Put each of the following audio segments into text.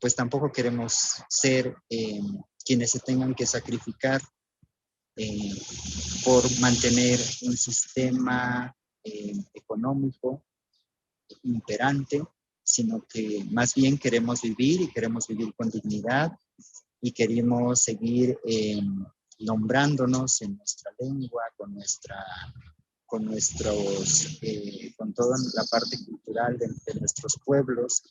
pues tampoco queremos ser quienes se tengan que sacrificar por mantener un sistema económico imperante, sino que más bien queremos vivir y queremos vivir con dignidad y queremos seguir nombrándonos en nuestra lengua, con toda la parte cultural de nuestros pueblos.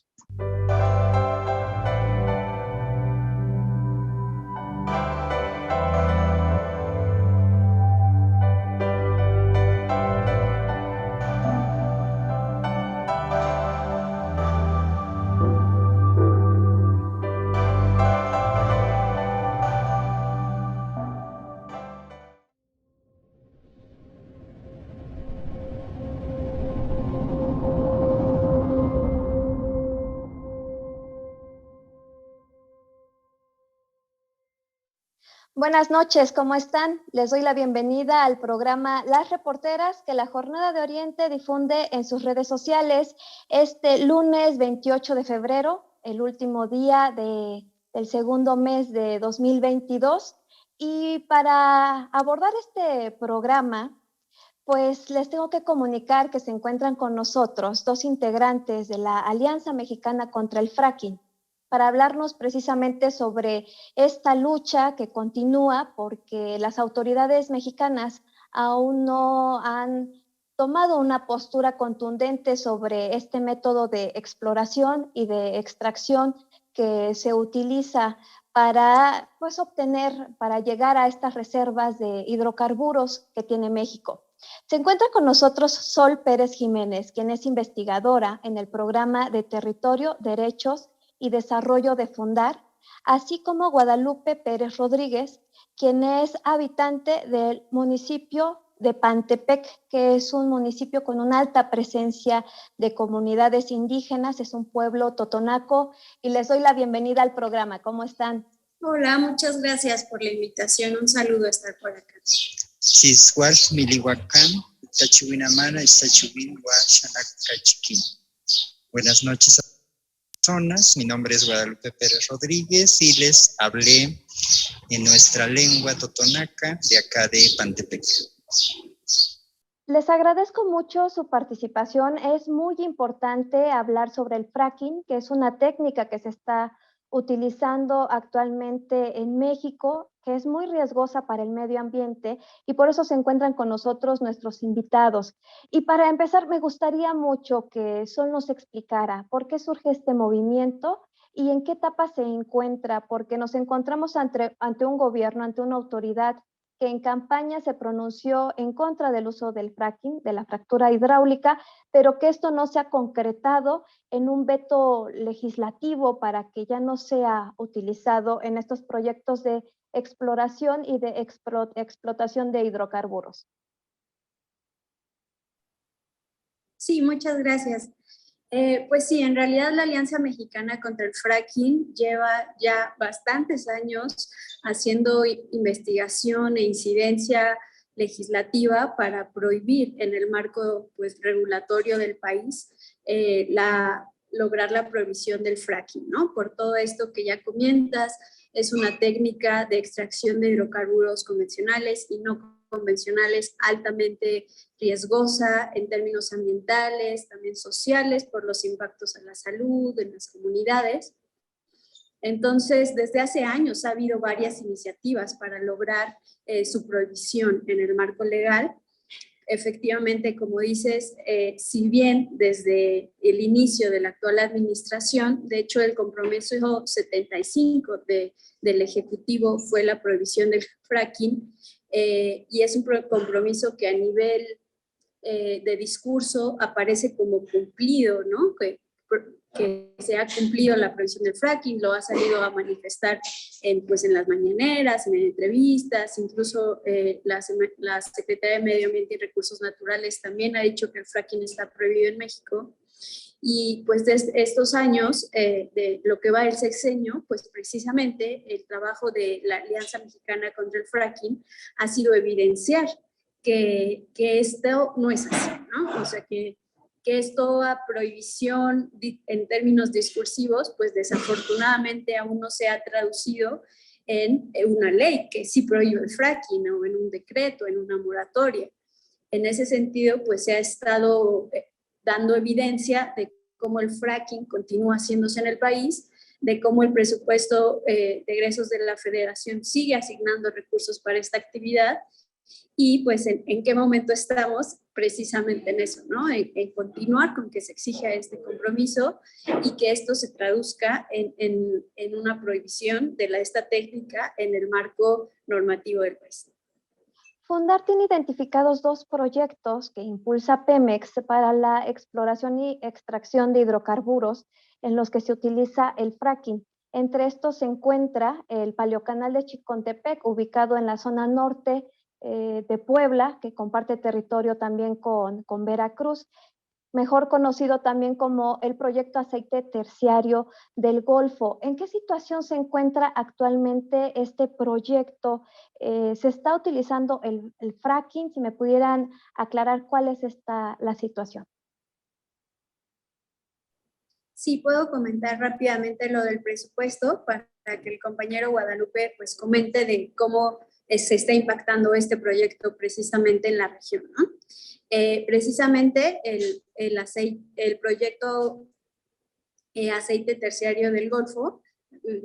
Buenas noches, ¿cómo están? Les doy la bienvenida al programa Las Reporteras que la Jornada de Oriente difunde en sus redes sociales este lunes 28 de febrero, el último día del segundo mes de 2022. Y para abordar este programa, pues les tengo que comunicar que se encuentran con nosotros dos integrantes de la Alianza Mexicana contra el Fracking, para hablarnos precisamente sobre esta lucha que continúa porque las autoridades mexicanas aún no han tomado una postura contundente sobre este método de exploración y de extracción que se utiliza para para llegar a estas reservas de hidrocarburos que tiene México. Se encuentra con nosotros Sol Pérez Jiménez, quien es investigadora en el programa de Territorio, Derechos y Desarrollo de Fundar, así como Guadalupe Pérez Rodríguez, quien es habitante del municipio de Pantepec, que es un municipio con una alta presencia de comunidades indígenas, es un pueblo totonaco, y les doy la bienvenida al programa. ¿Cómo están? Hola, muchas gracias por la invitación. Un saludo a estar por acá. Chisguas Milihuacán, Tachihuinamana y Tachihuin Huachanacachiquín. Buenas noches a personas, mi nombre es Guadalupe Pérez Rodríguez y les hablé en nuestra lengua totonaca de acá de Pantepec. Les agradezco mucho su participación. Es muy importante hablar sobre el fracking, que es una técnica que se está utilizando actualmente en México, que es muy riesgosa para el medio ambiente y por eso se encuentran con nosotros nuestros invitados. Y para empezar, me gustaría mucho que Sol nos explicara por qué surge este movimiento y en qué etapa se encuentra, porque nos encontramos ante un gobierno, ante una autoridad que en campaña se pronunció en contra del uso del fracking, de la fractura hidráulica, pero que esto no se ha concretado en un veto legislativo para que ya no sea utilizado en estos proyectos de exploración y de explotación de hidrocarburos. Sí, muchas gracias. Pues sí, en realidad la Alianza Mexicana contra el Fracking lleva ya bastantes años haciendo investigación e incidencia legislativa para prohibir en el marco pues, regulatorio del país lograr la prohibición del fracking, ¿no? Por todo esto que ya comentas, es una técnica de extracción de hidrocarburos convencionales y no convencionales altamente riesgosa en términos ambientales, también sociales, por los impactos a la salud, en las comunidades. Entonces, desde hace años ha habido varias iniciativas para lograr su prohibición en el marco legal. Efectivamente, como dices, si bien desde el inicio de la actual administración, de hecho el compromiso 75 del Ejecutivo fue la prohibición del fracking, y es un compromiso que a nivel de discurso aparece como cumplido, ¿no? Que se ha cumplido la prohibición del fracking, lo ha salido a manifestar pues en las mañaneras, en entrevistas, incluso la Secretaría de Medio Ambiente y Recursos Naturales también ha dicho que el fracking está prohibido en México. Y pues desde estos años, de lo que va el sexenio, pues precisamente el trabajo de la Alianza Mexicana contra el Fracking ha sido evidenciar que esto no es así, ¿no? O sea, que que es toda prohibición en términos discursivos, pues desafortunadamente aún no se ha traducido en una ley que sí prohíbe el fracking o en un decreto, en una moratoria. En ese sentido, pues se ha estado dando evidencia de cómo el fracking continúa haciéndose en el país, de cómo el presupuesto de egresos de la Federación sigue asignando recursos para esta actividad y pues en qué momento estamos precisamente en eso, ¿no? En continuar con que se exija este compromiso y que esto se traduzca en una prohibición de esta técnica en el marco normativo del país. Fundar tiene identificados 2 proyectos que impulsa Pemex para la exploración y extracción de hidrocarburos en los que se utiliza el fracking. Entre estos se encuentra el Paleocanal de Chicontepec, ubicado en la zona norte de Puebla, que comparte territorio también con Veracruz, mejor conocido también como el proyecto Aceite Terciario del Golfo. ¿En qué situación se encuentra actualmente este proyecto? ¿Se está utilizando el fracking? Si me pudieran aclarar cuál es la situación. Sí, puedo comentar rápidamente lo del presupuesto para que el compañero Guadalupe pues comente de cómo se está impactando este proyecto precisamente en la región, ¿no? Precisamente el proyecto Aceite Terciario del Golfo,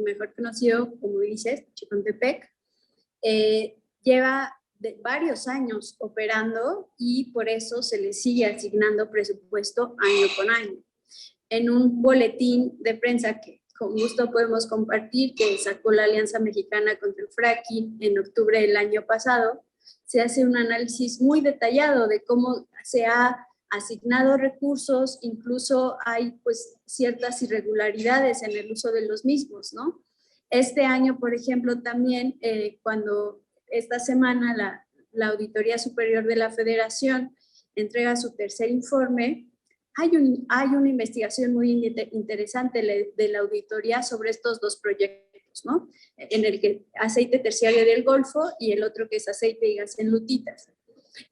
mejor conocido como dices, Chicontepec, lleva varios años operando y por eso se le sigue asignando presupuesto año con año. En un boletín de prensa que con gusto podemos compartir, que sacó la Alianza Mexicana contra el Fracking en octubre del año pasado, se hace un análisis muy detallado de cómo se ha asignado recursos, incluso hay pues ciertas irregularidades en el uso de los mismos, ¿no? Este año, por ejemplo, también cuando esta semana la Auditoría Superior de la Federación entrega su tercer informe, hay una investigación muy interesante de la auditoría sobre estos 2 proyectos, ¿no? En el que Aceite Terciario del Golfo y el otro que es aceite y gas en lutitas.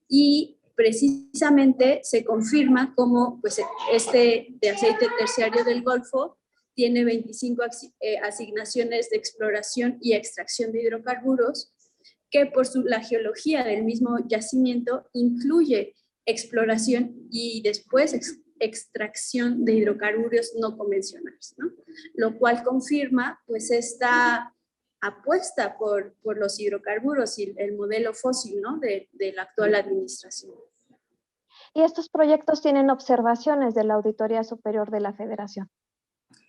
Y precisamente se confirma cómo pues, este de Aceite Terciario del Golfo tiene 25 asignaciones de exploración y extracción de hidrocarburos, que por la geología del mismo yacimiento incluye exploración y después extracción de hidrocarburos no convencionales, ¿no? Lo cual confirma pues esta apuesta por los hidrocarburos y el modelo fósil, ¿no? de la actual administración. Y estos proyectos tienen observaciones de la Auditoría Superior de la Federación.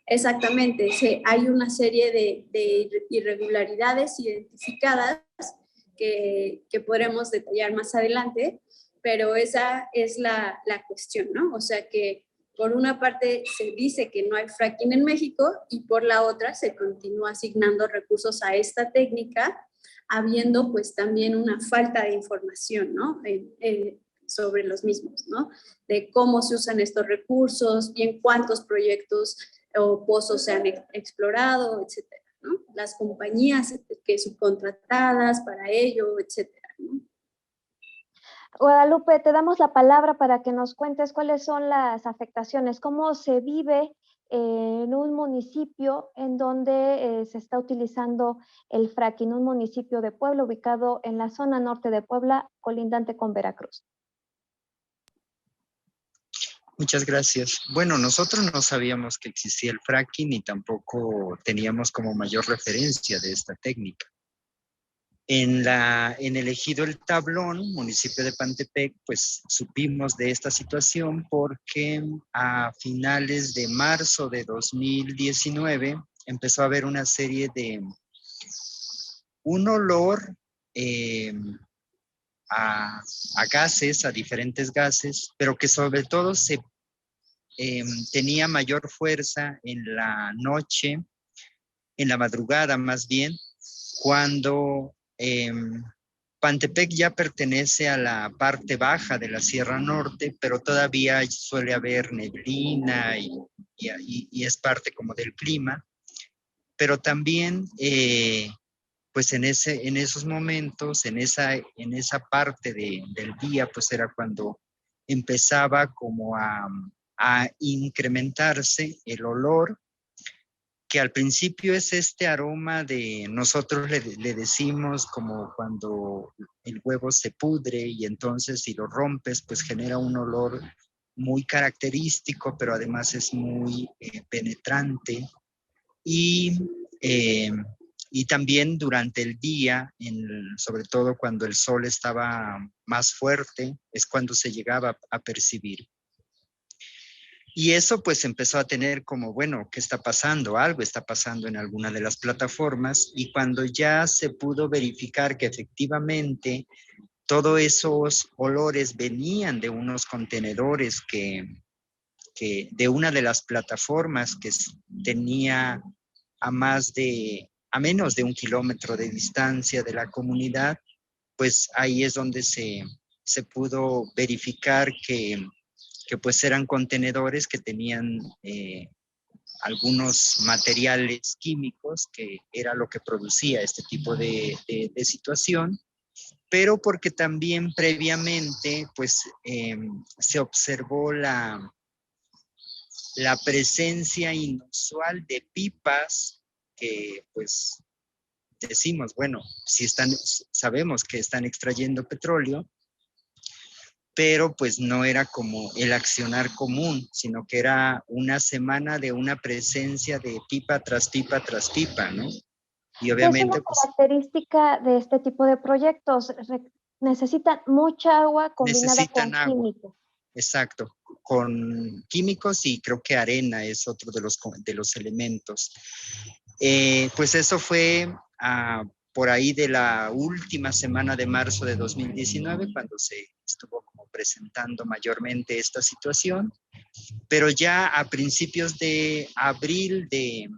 Exactamente, sí, hay una serie de irregularidades identificadas que podremos detallar más adelante, pero esa es la cuestión, ¿no? O sea que por una parte se dice que no hay fracking en México y por la otra se continúa asignando recursos a esta técnica, habiendo pues también una falta de información, ¿no? Sobre los mismos, ¿no? De cómo se usan estos recursos, bien cuántos proyectos o pozos se han explorado, etcétera, ¿no? Las compañías que subcontratadas para ello, etcétera, ¿no? Guadalupe, te damos la palabra para que nos cuentes cuáles son las afectaciones, cómo se vive en un municipio en donde se está utilizando el fracking, un municipio de Puebla ubicado en la zona norte de Puebla, colindante con Veracruz. Muchas gracias. Bueno, nosotros no sabíamos que existía el fracking y tampoco teníamos como mayor referencia de esta técnica. En el ejido El Tablón, municipio de Pantepec, pues supimos de esta situación porque a finales de marzo de 2019 empezó a haber una serie de un olor a gases, a diferentes gases, pero que sobre todo tenía mayor fuerza en la noche, en la madrugada más bien, cuando Pantepec ya pertenece a la parte baja de la Sierra Norte, pero todavía suele haber neblina y es parte como del clima, pero también pues en esos momentos, en esa parte del día, pues era cuando empezaba como a incrementarse el olor, que al principio es este aroma de, nosotros le decimos como cuando el huevo se pudre y entonces si lo rompes, pues genera un olor muy característico, pero además es muy penetrante. Y, eh, y también durante el día, sobre todo cuando el sol estaba más fuerte, es cuando se llegaba a percibir. Y eso pues empezó a tener como, bueno, ¿qué está pasando? Algo está pasando en alguna de las plataformas, y cuando ya se pudo verificar que efectivamente todos esos olores venían de unos contenedores que de una de las plataformas que tenía a menos de 1 kilómetro de distancia de la comunidad, pues ahí es donde se pudo verificar que pues eran contenedores que tenían algunos materiales químicos, que era lo que producía este tipo de situación, pero porque también previamente pues se observó la presencia inusual de pipas que pues decimos, bueno, si sabemos que están extrayendo petróleo, pero pues no era como el accionar común, sino que era una semana de una presencia de pipa tras pipa tras pipa, ¿no? Y ¿Qué es una obviamente pues característica de este tipo de proyectos? Necesitan mucha agua combinada necesitan con agua, químicos. exacto, con químicos, y creo que arena es otro de los elementos. Pues eso fue por ahí de la última semana de marzo de 2019, cuando se estuvo como presentando mayormente esta situación, pero ya a principios de abril de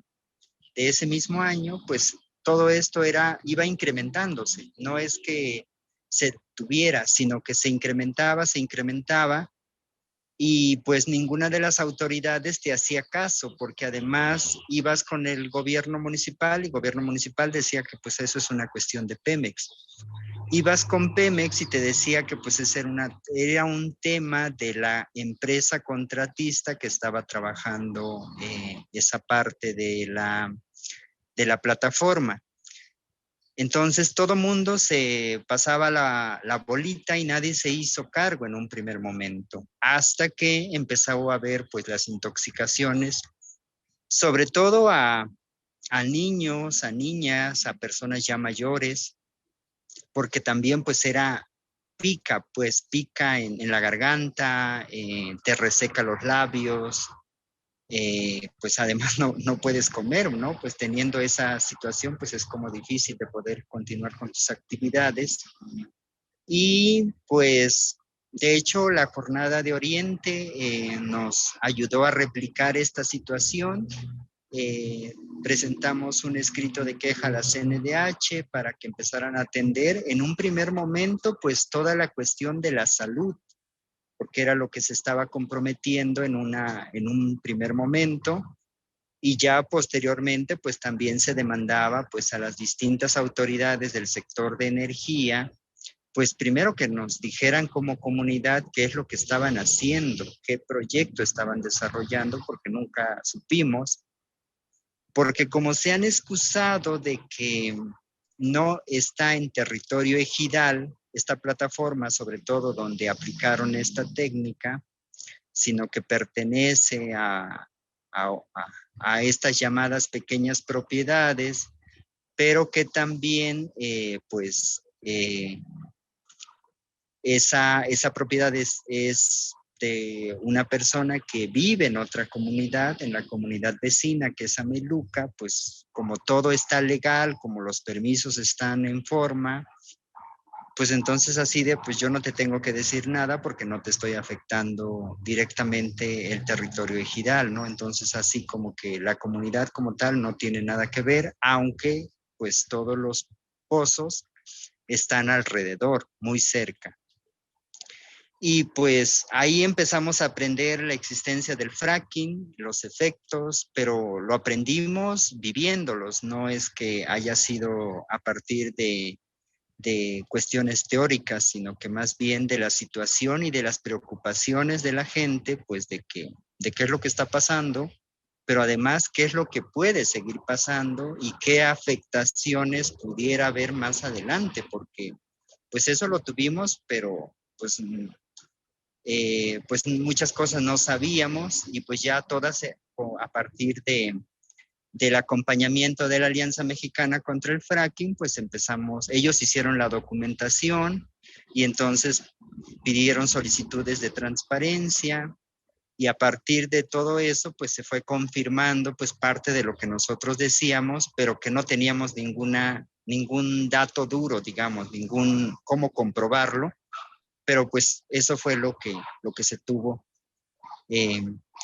ese mismo año, pues todo esto iba incrementándose. No es que se tuviera, sino que se incrementaba, y pues ninguna de las autoridades te hacía caso, porque además ibas con el gobierno municipal y el gobierno municipal decía que pues eso es una cuestión de Pemex. Ibas con Pemex y te decía que pues ese era un tema de la empresa contratista que estaba trabajando esa parte de la plataforma. Entonces todo mundo se pasaba la bolita y nadie se hizo cargo en un primer momento, hasta que empezó a haber pues las intoxicaciones, sobre todo a niños, a niñas, a personas ya mayores, porque también pues pica en la garganta, te reseca los labios, pues además no puedes comer, ¿no? Pues teniendo esa situación, pues es como difícil de poder continuar con tus actividades. Y pues, de hecho, la Jornada de Oriente nos ayudó a replicar esta situación. Presentamos un escrito de queja a la CNDH para que empezaran a atender en un primer momento, pues toda la cuestión de la salud, porque era lo que se estaba comprometiendo en un primer momento, y ya posteriormente pues también se demandaba pues a las distintas autoridades del sector de energía, pues primero que nos dijeran como comunidad qué es lo que estaban haciendo, qué proyecto estaban desarrollando, porque nunca supimos, porque como se han excusado de que no está en territorio ejidal, esta plataforma, sobre todo donde aplicaron esta técnica, sino que pertenece a estas llamadas pequeñas propiedades, pero que también, esa propiedad es de una persona que vive en otra comunidad, en la comunidad vecina, que es Ameluca. Pues como todo está legal, como los permisos están en forma, pues entonces así de, pues yo no te tengo que decir nada porque no te estoy afectando directamente el territorio ejidal, ¿no? Entonces así como que la comunidad como tal no tiene nada que ver, aunque pues todos los pozos están alrededor, muy cerca. Y pues ahí empezamos a aprender la existencia del fracking, los efectos, pero lo aprendimos viviéndolos, no es que haya sido a partir de de cuestiones teóricas, sino que más bien de la situación y de las preocupaciones de la gente, pues de qué es lo que está pasando, pero además qué es lo que puede seguir pasando y qué afectaciones pudiera haber más adelante, porque pues eso lo tuvimos, pero pues muchas cosas no sabíamos y pues ya todas a partir del acompañamiento de la Alianza Mexicana contra el Fracking, pues ellos hicieron la documentación y entonces pidieron solicitudes de transparencia y a partir de todo eso, pues se fue confirmando pues parte de lo que nosotros decíamos, pero que no teníamos ningún dato duro, digamos, cómo comprobarlo, pero pues eso fue lo que se tuvo.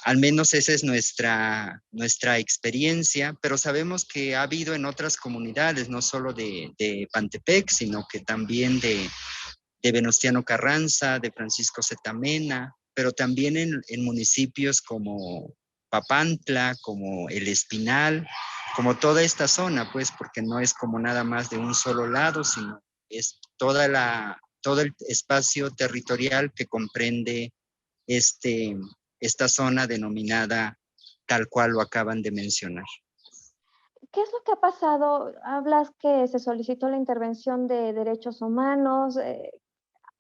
Al menos esa es nuestra experiencia, pero sabemos que ha habido en otras comunidades, no solo de Pantepec, sino que también de Venustiano Carranza, de Francisco Zetamena, pero también en municipios como Papantla, como El Espinal, como toda esta zona, pues, porque no es como nada más de un solo lado, sino es todo el espacio territorial que comprende esta zona denominada tal cual lo acaban de mencionar. ¿Qué es lo que ha pasado? Hablas que se solicitó la intervención de derechos humanos.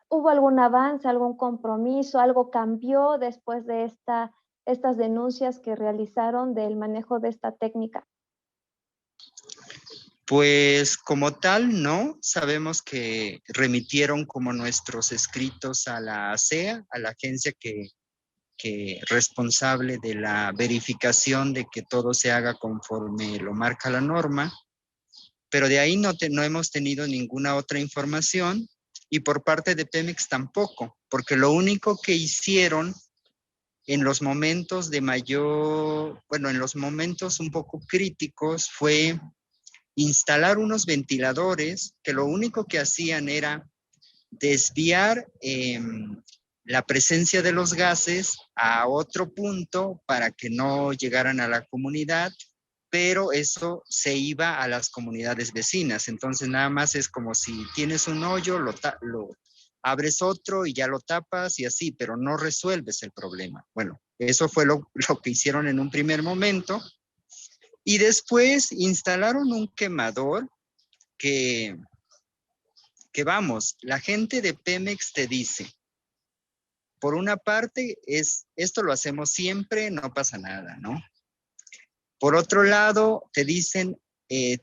¿Hubo algún avance, algún compromiso, algo cambió después de estas denuncias que realizaron del manejo de esta técnica? Pues como tal, no. Sabemos que remitieron como nuestros escritos a la ASEA, a la agencia que responsable de la verificación de que todo se haga conforme lo marca la norma, pero de ahí no hemos tenido ninguna otra información y por parte de Pemex tampoco, porque lo único que hicieron en los momentos en los momentos un poco críticos fue instalar unos ventiladores que lo único que hacían era desviar la presencia de los gases a otro punto para que no llegaran a la comunidad, pero eso se iba a las comunidades vecinas. Entonces nada más es como si tienes un hoyo, lo abres otro y ya lo tapas y así, pero no resuelves el problema. Bueno, eso fue lo que hicieron en un primer momento. Y después instalaron un quemador que vamos, la gente de Pemex te dice, por una parte, esto lo hacemos siempre, no pasa nada, ¿no? Por otro lado, te dicen,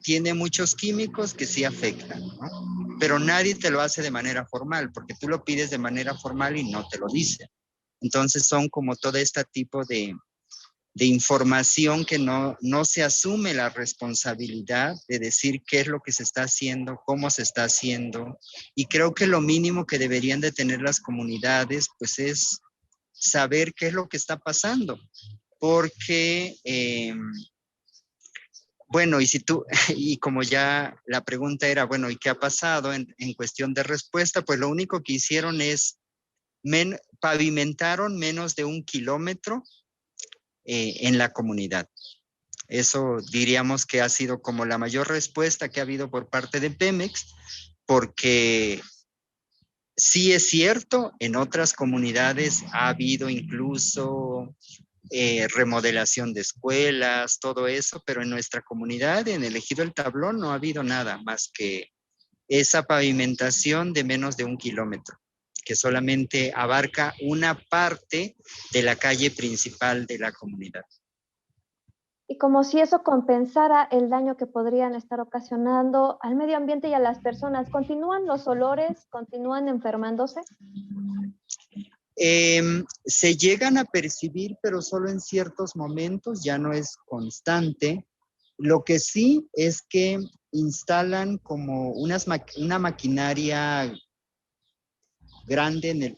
tiene muchos químicos que sí afectan, ¿no? Pero nadie te lo hace de manera formal, porque tú lo pides de manera formal y no te lo dicen. Entonces son como todo este tipo de información que no se asume la responsabilidad de decir qué es lo que se está haciendo, cómo se está haciendo. Y creo que lo mínimo que deberían de tener las comunidades, pues es saber qué es lo que está pasando. Porque, y como ya la pregunta era, bueno, ¿y qué ha pasado en cuestión de respuesta? Pues lo único que hicieron es pavimentaron menos de 1 kilómetro en la comunidad. Eso diríamos que ha sido como la mayor respuesta que ha habido por parte de Pemex, porque sí es cierto, en otras comunidades ha habido incluso remodelación de escuelas, todo eso, pero en nuestra comunidad, en el Ejido El Tablón, no ha habido nada más que esa pavimentación de menos de 1 kilómetro, que solamente abarca una parte de la calle principal de la comunidad. Y como si eso compensara el daño que podrían estar ocasionando al medio ambiente y a las personas. ¿Continúan los olores? ¿Continúan enfermándose? Se llegan a percibir, pero solo en ciertos momentos, ya no es constante. Lo que sí es que instalan como una maquinaria grande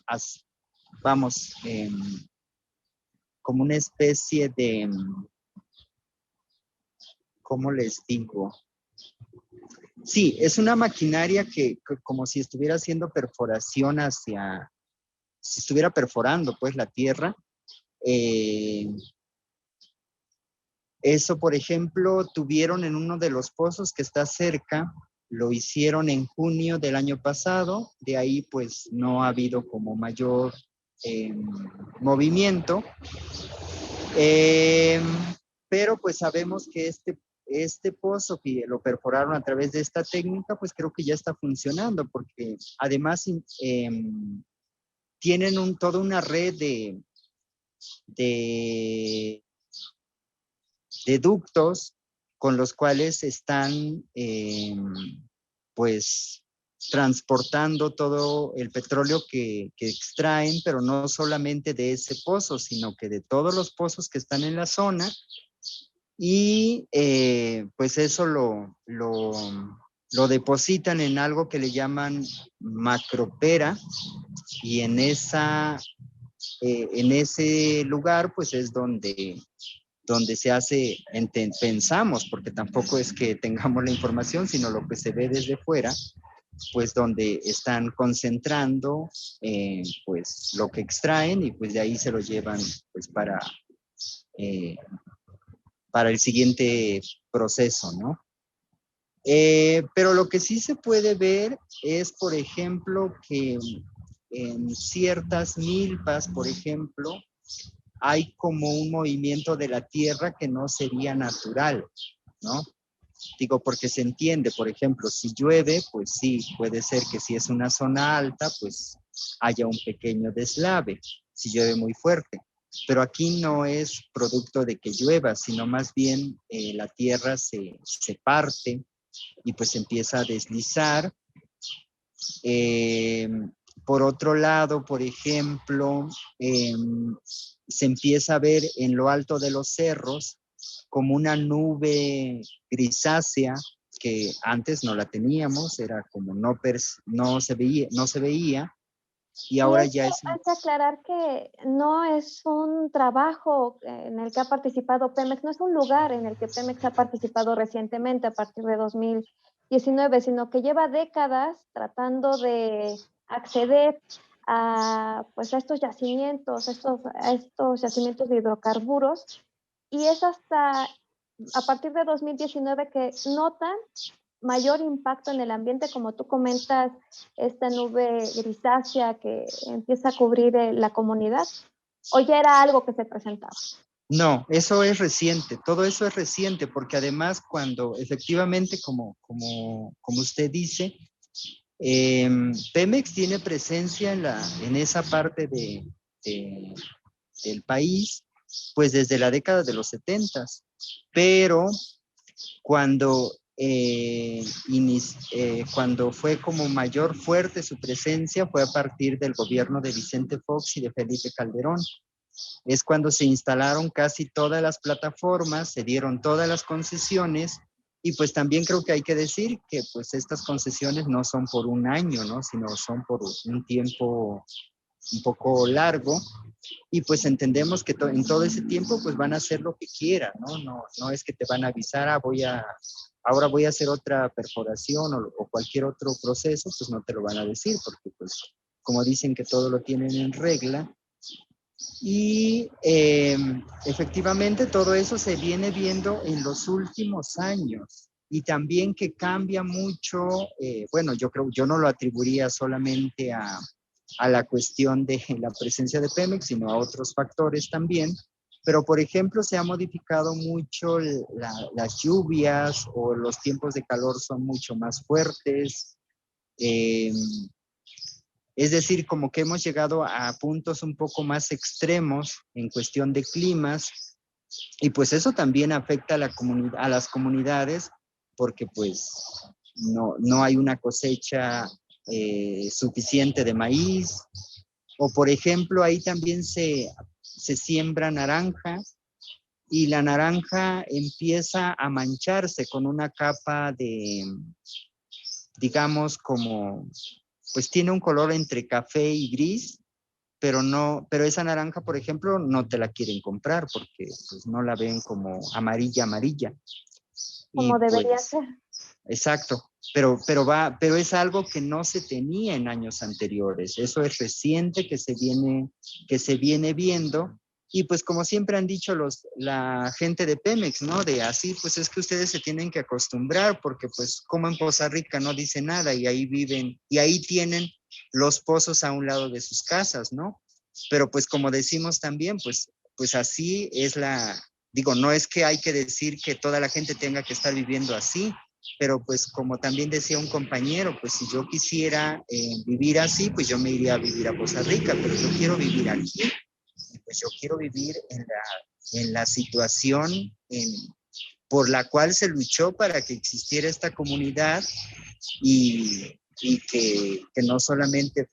como una especie de, ¿cómo les digo? Sí, es una maquinaria que como si estuviera haciendo perforación si estuviera perforando pues la tierra. Eso, por ejemplo, tuvieron en uno de los pozos que está cerca, lo hicieron en junio del año pasado, de ahí pues no ha habido como mayor movimiento, pero pues sabemos que este pozo que lo perforaron a través de esta técnica, pues creo que ya está funcionando, porque además tienen toda una red de ductos con los cuales están pues transportando todo el petróleo que extraen, pero no solamente de ese pozo, sino que de todos los pozos que están en la zona, y pues eso lo depositan en algo que le llaman macropera, y en ese lugar pues es donde se hace, pensamos, porque tampoco es que tengamos la información, sino lo que se ve desde fuera, pues donde están concentrando pues lo que extraen, y pues de ahí se lo llevan pues para el siguiente proceso, ¿no? Pero lo que sí se puede ver es, por ejemplo, que en ciertas milpas, por ejemplo, hay como un movimiento de la tierra que no sería natural, ¿no? Digo, porque se entiende, por ejemplo, si llueve, pues sí, puede ser que si es una zona alta, pues haya un pequeño deslave, si llueve muy fuerte. Pero aquí no es producto de que llueva, sino más bien la tierra se parte y pues empieza a deslizar. Por otro lado, por ejemplo, se empieza a ver en lo alto de los cerros como una nube grisácea que antes no la teníamos, era como no se veía, y ahora ya es... Hay que aclarar que no es un trabajo en el que ha participado Pemex, no es un lugar en el que Pemex ha participado recientemente a partir de 2019, sino que lleva décadas tratando de acceder a, pues, a estos yacimientos, a estos yacimientos de hidrocarburos, y es hasta a partir de 2019 que notan mayor impacto en el ambiente, como tú comentas, esta nube grisácea que empieza a cubrir la comunidad, ¿o ya era algo que se presentaba? No, eso es reciente, todo eso es reciente, porque además cuando efectivamente, como usted dice, Pemex tiene presencia en esa parte del país, pues desde la década de los 70, pero cuando cuando fue como mayor fuerte su presencia fue a partir del gobierno de Vicente Fox y de Felipe Calderón. Es cuando se instalaron casi todas las plataformas, se dieron todas las concesiones, y pues también creo que hay que decir que pues estas concesiones no son por un año, ¿no? Sino son por un tiempo un poco largo, y pues entendemos que en todo ese tiempo pues van a hacer lo que quieran, ¿no? No es que te van a avisar, ahora voy a hacer otra perforación o cualquier otro proceso, pues no te lo van a decir, porque pues como dicen que todo lo tienen en regla. Y efectivamente todo eso se viene viendo en los últimos años, y también que cambia mucho, bueno, yo no lo atribuiría solamente a la cuestión de la presencia de Pemex, sino a otros factores también. Pero, por ejemplo, se ha modificado mucho las lluvias, o los tiempos de calor son mucho más fuertes. Es decir, como que hemos llegado a puntos un poco más extremos en cuestión de climas, y pues eso también afecta a las comunidades, porque pues no hay una cosecha suficiente de maíz, o por ejemplo ahí también se siembra naranja, y la naranja empieza a mancharse con una capa de, digamos, como, pues tiene un color entre café y gris, pero esa naranja, por ejemplo, no te la quieren comprar porque pues no la ven como amarilla. Como debería pues, ser. Exacto, pero es algo que no se tenía en años anteriores. Eso es reciente que se viene viendo, Y pues como siempre han dicho la gente de Pemex, ¿no? De así, pues es que ustedes se tienen que acostumbrar porque pues como en Poza Rica no dice nada y ahí viven y ahí tienen los pozos a un lado de sus casas, ¿no? Pero pues como decimos también, pues así es digo, no es que hay que decir que toda la gente tenga que estar viviendo así, pero pues como también decía un compañero, pues si yo quisiera vivir así, pues yo me iría a vivir a Poza Rica, pero yo quiero vivir aquí. Pues yo quiero vivir en la situación por la cual se luchó para que existiera esta comunidad y que no solamente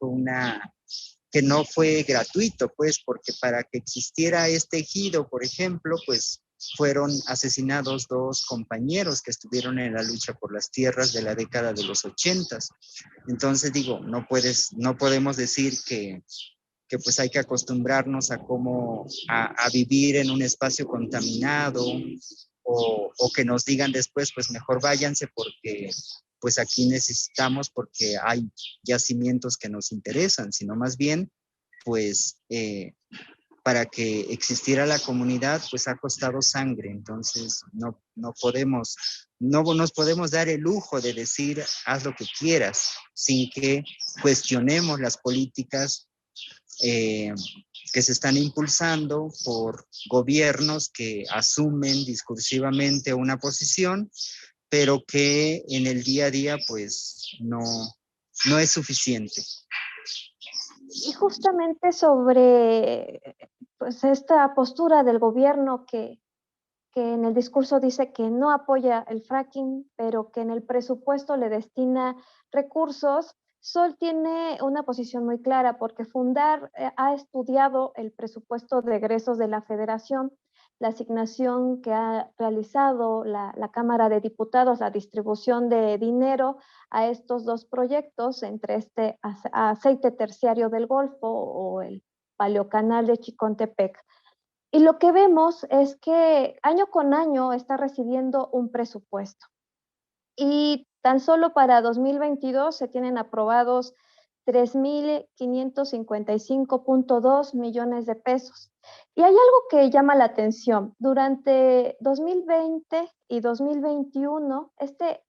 que no fue gratuito, pues, porque para que existiera este ejido, por ejemplo, pues fueron asesinados 2 compañeros que estuvieron en la lucha por las tierras de la década de los 80. Entonces digo, no podemos decir que pues hay que acostumbrarnos a vivir en un espacio contaminado o que nos digan después, pues mejor váyanse porque pues aquí necesitamos porque hay yacimientos que nos interesan, sino más bien pues para que existiera la comunidad pues ha costado sangre, entonces no nos podemos dar el lujo de decir haz lo que quieras sin que cuestionemos las políticas que se están impulsando por gobiernos que asumen discursivamente una posición, pero que en el día a día pues no es suficiente. Y justamente sobre pues, esta postura del gobierno que en el discurso dice que no apoya el fracking, pero que en el presupuesto le destina recursos, Sol tiene una posición muy clara porque Fundar ha estudiado el presupuesto de egresos de la Federación, la asignación que ha realizado la Cámara de Diputados, la distribución de dinero a estos 2 proyectos, entre este aceite terciario del Golfo o el Paleocanal de Chicontepec. Y lo que vemos es que año con año está recibiendo un presupuesto. Y tan solo para 2022 se tienen aprobados 3,555.2 millones de pesos. Y hay algo que llama la atención. Durante 2020 y 2021, este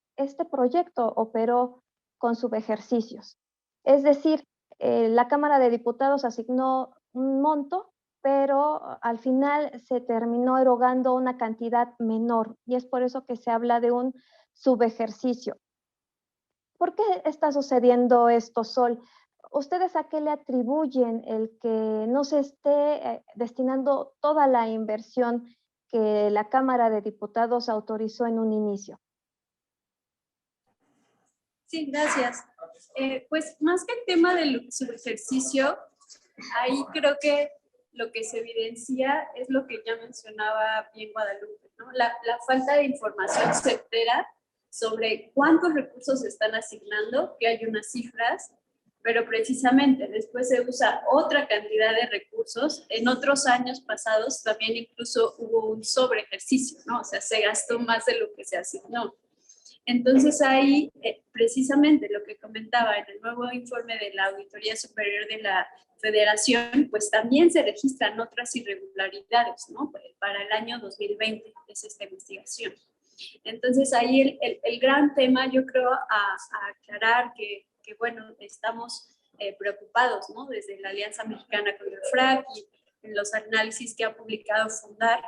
proyecto operó con subejercicios. Es decir, la Cámara de Diputados asignó un monto, pero al final se terminó erogando una cantidad menor. Y es por eso que se habla de un subejercicio. ¿Por qué está sucediendo esto, Sol? ¿Ustedes a qué le atribuyen el que no se esté destinando toda la inversión que la Cámara de Diputados autorizó en un inicio? Sí, gracias. Pues más que el tema del subejercicio, ahí creo que lo que se evidencia es lo que ya mencionaba bien Guadalupe, ¿no? La falta de información certera sobre cuántos recursos se están asignando, que hay unas cifras, pero precisamente después se usa otra cantidad de recursos. En otros años pasados también incluso hubo un sobreejercicio, ¿no? O sea, se gastó más de lo que se asignó. Entonces ahí, precisamente lo que comentaba en el nuevo informe de la Auditoría Superior de la Federación, pues también se registran otras irregularidades, ¿no? Para el año 2020 es esta investigación. Entonces ahí el gran tema, yo creo, a aclarar que bueno, estamos preocupados, ¿no? Desde la Alianza Mexicana contra el Frac y en los análisis que ha publicado Fundar,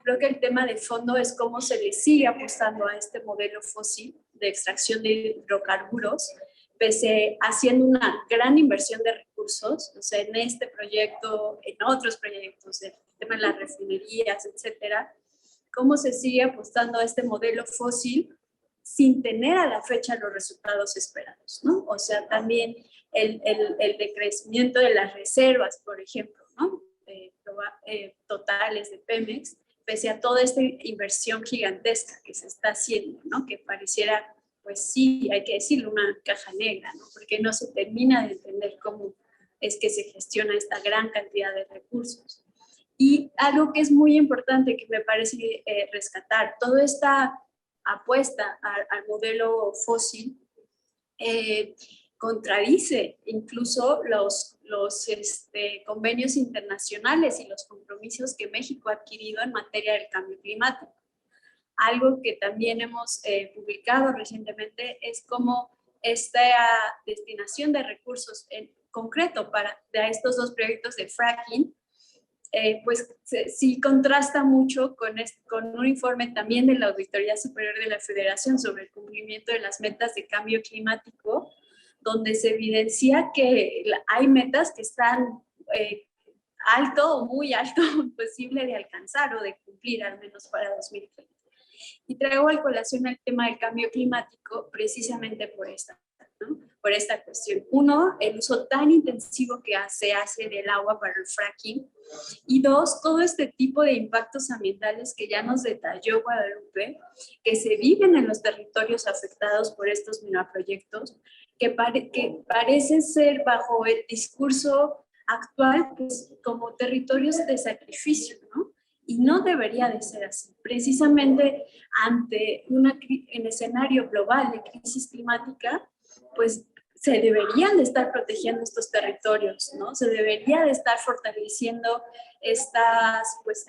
creo que el tema de fondo es cómo se le sigue apostando a este modelo fósil de extracción de hidrocarburos, pese haciendo una gran inversión de recursos, o sea, en este proyecto, en otros proyectos, el tema de las refinerías, etcétera, cómo se sigue apostando a este modelo fósil sin tener a la fecha los resultados esperados, ¿no? O sea, también el decrecimiento de las reservas, por ejemplo, ¿no? Totales de Pemex, pese a toda esta inversión gigantesca que se está haciendo, ¿no? Que pareciera, pues sí, hay que decirlo, una caja negra, ¿no? Porque no se termina de entender cómo es que se gestiona esta gran cantidad de recursos. Y algo que es muy importante que me parece rescatar, toda esta apuesta al modelo fósil contradice incluso los convenios internacionales y los compromisos que México ha adquirido en materia del cambio climático. Algo que también hemos publicado recientemente es cómo esta destinación de recursos en concreto de estos dos proyectos de fracking, pues sí contrasta mucho con un informe también de la Auditoría Superior de la Federación sobre el cumplimiento de las metas de cambio climático, donde se evidencia que hay metas que están alto o muy alto posible de alcanzar o de cumplir, al menos para 2030. Y traigo a colación el tema del cambio climático precisamente por esta cuestión. Uno, el uso tan intensivo que se hace del agua para el fracking. Y dos, todo este tipo de impactos ambientales que ya nos detalló Guadalupe, que se viven en los territorios afectados por estos megaproyectos, que parecen ser bajo el discurso actual pues, como territorios de sacrificio, ¿no? Y no debería de ser así. Precisamente ante un escenario global de crisis climática, pues se deberían de estar protegiendo estos territorios, ¿no? Se debería de estar fortaleciendo pues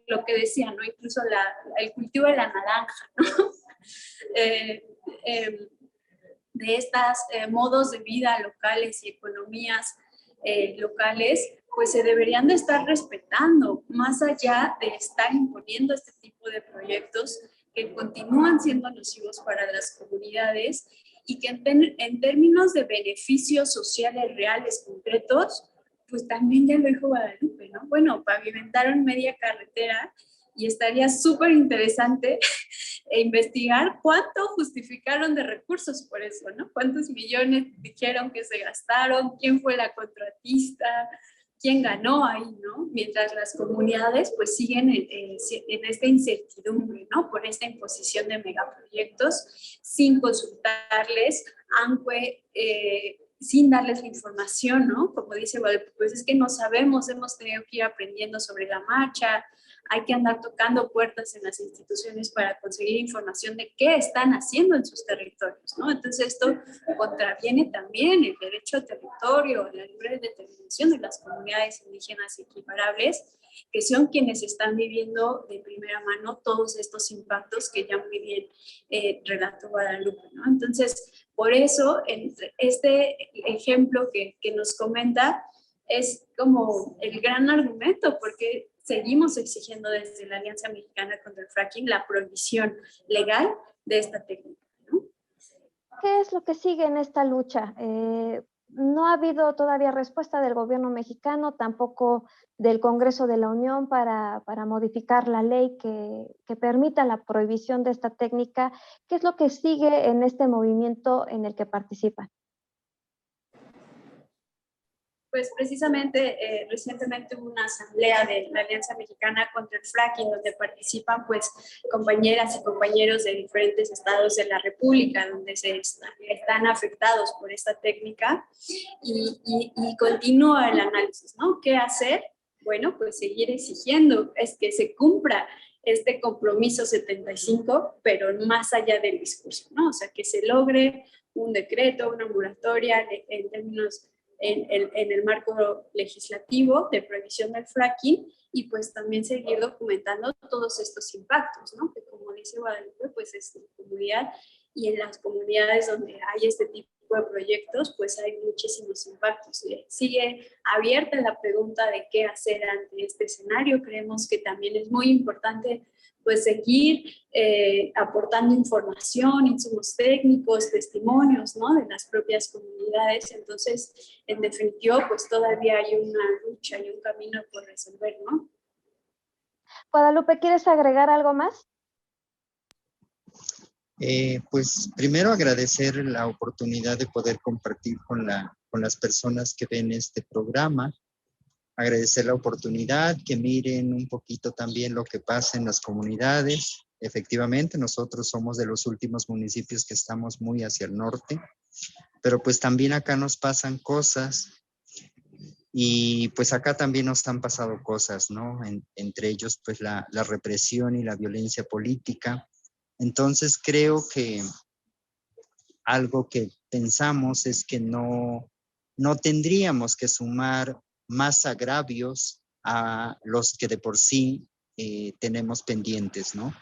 lo que decía, ¿no? Incluso el cultivo de la naranja, ¿no? De estos modos de vida locales y economías locales, pues se deberían de estar respetando, más allá de estar imponiendo este tipo de proyectos que continúan siendo nocivos para las comunidades y que en términos de beneficios sociales reales concretos, pues también ya lo dijo Guadalupe, ¿no? Bueno, pavimentaron media carretera y estaría súper interesante investigar cuánto justificaron de recursos por eso, ¿no? ¿Cuántos millones dijeron que se gastaron? ¿Quién fue la contratista? ¿Quién ganó ahí, no? Mientras las comunidades pues siguen en esta incertidumbre, ¿no? Por esta imposición de megaproyectos sin consultarles, aunque sin darles la información, ¿no? Como dice, pues es que no sabemos, hemos tenido que ir aprendiendo sobre la marcha, hay que andar tocando puertas en las instituciones para conseguir información de qué están haciendo en sus territorios, ¿no? Entonces esto contraviene también el derecho al territorio, la libre determinación de las comunidades indígenas equiparables, que son quienes están viviendo de primera mano todos estos impactos que ya muy bien relató Guadalupe, ¿no? Entonces, por eso, este ejemplo que nos comenta es como el gran argumento, porque seguimos exigiendo desde la Alianza Mexicana contra el Fracking la prohibición legal de esta técnica, ¿no? ¿Qué es lo que sigue en esta lucha? No ha habido todavía respuesta del gobierno mexicano, tampoco del Congreso de la Unión para modificar la ley que permita la prohibición de esta técnica. ¿Qué es lo que sigue en este movimiento en el que participan? Pues precisamente recientemente hubo una asamblea de la Alianza Mexicana contra el Fracking donde participan pues compañeras y compañeros de diferentes estados de la República donde están afectados por esta técnica y continúa el análisis, ¿no? ¿Qué hacer? Bueno, pues seguir exigiendo es que se cumpla este compromiso 75, pero más allá del discurso, ¿no? O sea, que se logre un decreto, una moratoria en términos en el marco legislativo de prohibición del fracking y pues también seguir documentando todos estos impactos, ¿no? Que como dice Guadalupe, pues es en comunidad y en las comunidades donde hay este tipo de proyectos, pues hay muchísimos impactos. Sigue abierta la pregunta de qué hacer ante este escenario. Creemos que también es muy importante pues seguir aportando información, insumos técnicos, testimonios, ¿no? De las propias comunidades. Entonces, en definitiva, pues todavía hay una lucha y un camino por resolver, ¿no? Guadalupe, ¿quieres agregar algo más? Pues primero agradecer la oportunidad de poder compartir con las personas que ven este programa. Agradecer la oportunidad, que miren un poquito también lo que pasa en las comunidades. Efectivamente, nosotros somos de los últimos municipios que estamos muy hacia el norte, pero pues también acá nos pasan cosas y pues acá también nos han pasado cosas, ¿no? Entre ellos pues la represión y la violencia política. Entonces creo que algo que pensamos es que no tendríamos que sumar más agravios a los que de por sí tenemos pendientes, ¿no?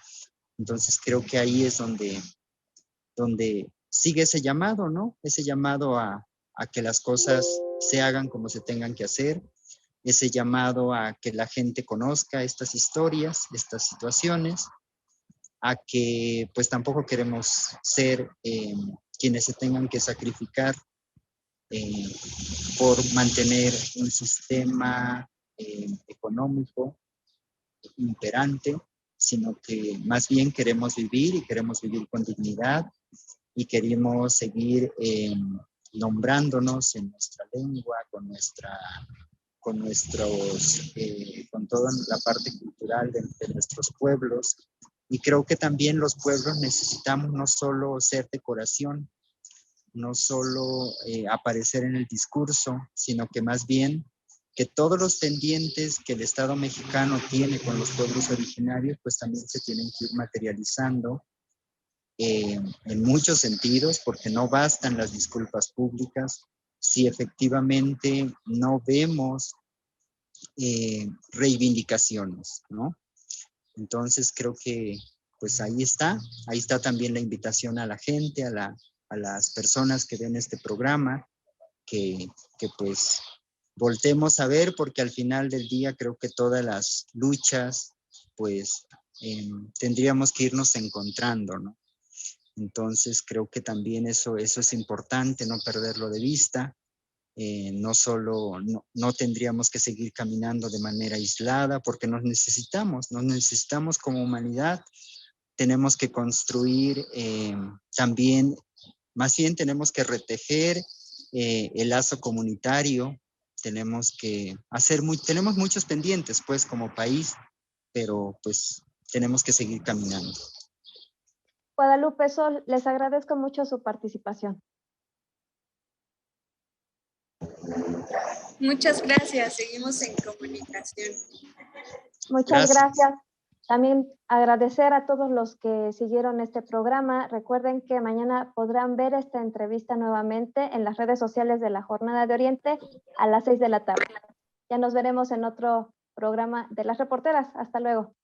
Entonces creo que ahí es donde sigue ese llamado, ¿no? Ese llamado a que las cosas se hagan como se tengan que hacer, ese llamado a que la gente conozca estas historias, estas situaciones, a que pues tampoco queremos ser quienes se tengan que sacrificar por mantener un sistema económico imperante, sino que más bien queremos vivir y queremos vivir con dignidad y queremos seguir nombrándonos en nuestra lengua, con toda la parte cultural de nuestros pueblos. Y creo que también los pueblos necesitamos no solo ser decoración, no solo aparecer en el discurso, sino que más bien que todos los pendientes que el Estado mexicano tiene con los pueblos originarios, pues también se tienen que ir materializando en muchos sentidos, porque no bastan las disculpas públicas si efectivamente no vemos reivindicaciones, ¿no? Entonces creo que pues ahí está también la invitación a la gente, a las personas que ven este programa, que pues voltemos a ver, porque al final del día creo que todas las luchas pues tendríamos que irnos encontrando, ¿no? Entonces creo que también eso es importante, no perderlo de vista. No tendríamos que seguir caminando de manera aislada porque nos necesitamos como humanidad. Tenemos que construir también, más bien tenemos que retejer el lazo comunitario, tenemos muchos pendientes pues como país, pero pues tenemos que seguir caminando. Guadalupe Sol, les agradezco mucho su participación. Muchas gracias, seguimos en comunicación. Muchas gracias. También agradecer a todos los que siguieron este programa. Recuerden que mañana podrán ver esta entrevista nuevamente en las redes sociales de la Jornada de Oriente a las 6 de la tarde. Ya nos veremos en otro programa de Las Reporteras. Hasta luego.